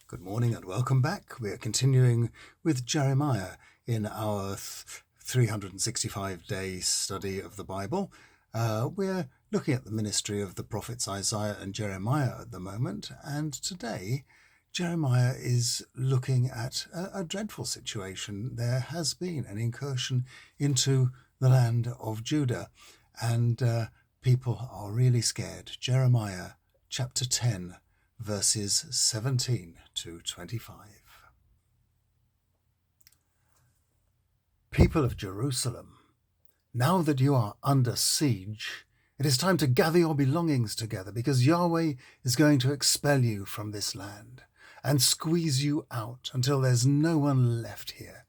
Good morning and welcome back. We are continuing with Jeremiah in our 365-day study of the Bible. We're looking at the ministry of the prophets Isaiah and Jeremiah at the moment, and today Jeremiah is looking at a dreadful situation. There has been an incursion into the land of Judah, and people are really scared. Jeremiah chapter 10, verses 17 to 25. People of Jerusalem, now that you are under siege, it is time to gather your belongings together, because Yahweh is going to expel you from this land and squeeze you out until there's no one left here.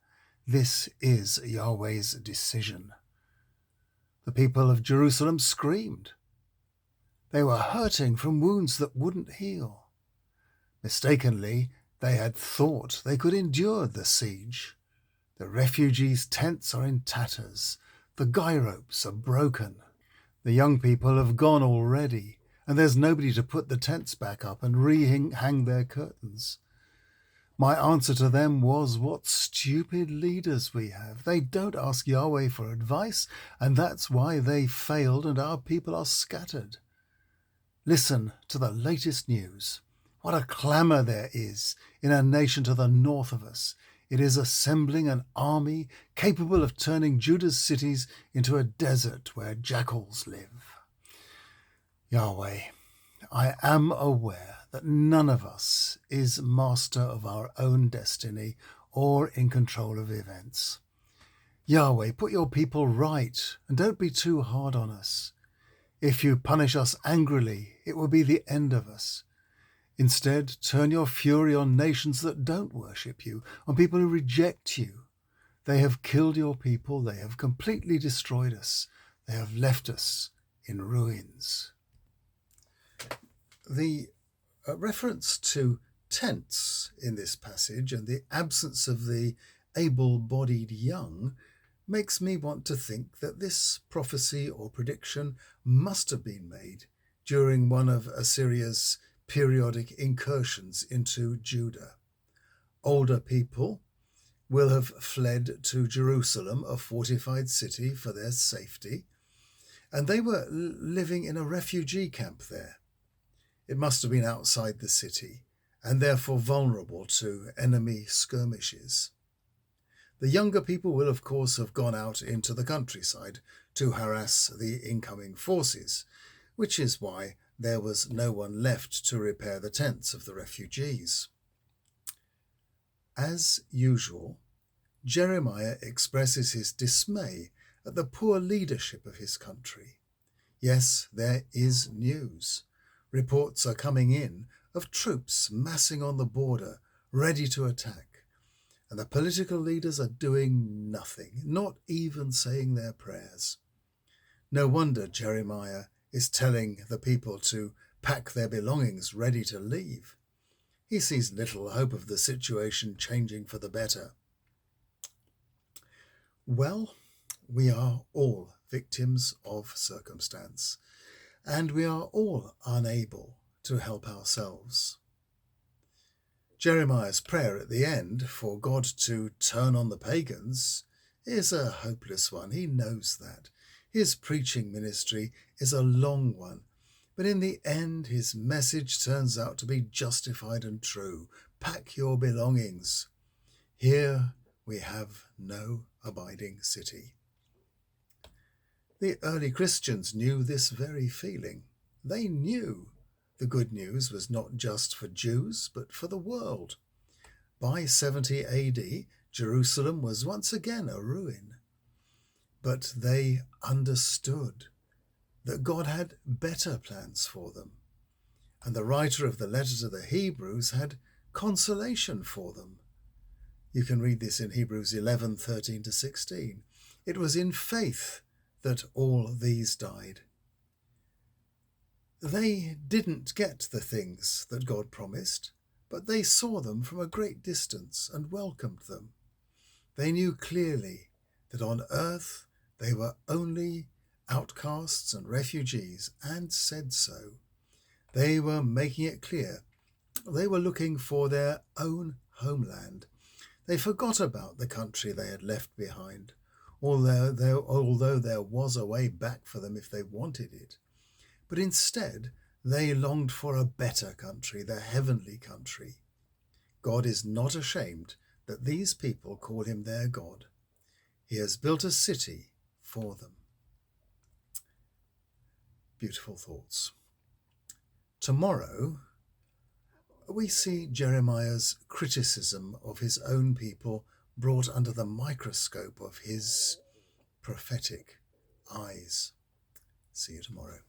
This is Yahweh's decision. The people of Jerusalem screamed. They were hurting from wounds that wouldn't heal. Mistakenly, they had thought they could endure the siege. The refugees' tents are in tatters. The guy ropes are broken. The young people have gone already, and there's nobody to put the tents back up and hang their curtains. My answer to them was, what stupid leaders we have. They don't ask Yahweh for advice, and that's why they failed and our people are scattered. Listen to the latest news. What a clamour there is in a nation to the north of us. It is assembling an army capable of turning Judah's cities into a desert where jackals live. Yahweh, I am aware that none of us is master of our own destiny or in control of events. Yahweh, put your people right and don't be too hard on us. If you punish us angrily, it will be the end of us. Instead, turn your fury on nations that don't worship you, on people who reject you. They have killed your people. They have completely destroyed us. They have left us in ruins. The reference to tents in this passage and the absence of the able-bodied young makes me want to think that this prophecy or prediction must have been made during one of Assyria's periodic incursions into Judah. Older people will have fled to Jerusalem, a fortified city, for their safety, and they were living in a refugee camp there. It must have been outside the city and therefore vulnerable to enemy skirmishes. The younger people will, of course, have gone out into the countryside to harass the incoming forces, which is why there was no one left to repair the tents of the refugees. As usual, Jeremiah expresses his dismay at the poor leadership of his country. Yes, there is news. Reports are coming in of troops massing on the border, ready to attack. And the political leaders are doing nothing, not even saying their prayers. No wonder Jeremiah is telling the people to pack their belongings ready to leave. He sees little hope of the situation changing for the better. Well, we are all victims of circumstance, and we are all unable to help ourselves. Jeremiah's prayer at the end for God to turn on the pagans is a hopeless one. He knows that. His preaching ministry is a long one, but in the end his message turns out to be justified and true. Pack your belongings. Here we have no abiding city. The early Christians knew this very feeling. They knew the good news was not just for Jews, but for the world. By 70 AD, Jerusalem was once again a ruin. But they understood that God had better plans for them. And the writer of the letter to the Hebrews had consolation for them. You can read this in Hebrews 11:13-16. It was in faith that all these died. They didn't get the things that God promised, but they saw them from a great distance and welcomed them. They knew clearly that on earth they were only outcasts and refugees, and said so. They were making it clear They were looking for their own homeland. They forgot about the country they had left behind, although there was a way back for them if they wanted it. But instead, they longed for a better country, the heavenly country. God is not ashamed that these people call him their God. He has built a city for them. Beautiful thoughts. Tomorrow, we see Jeremiah's criticism of his own people brought under the microscope of his prophetic eyes. See you tomorrow.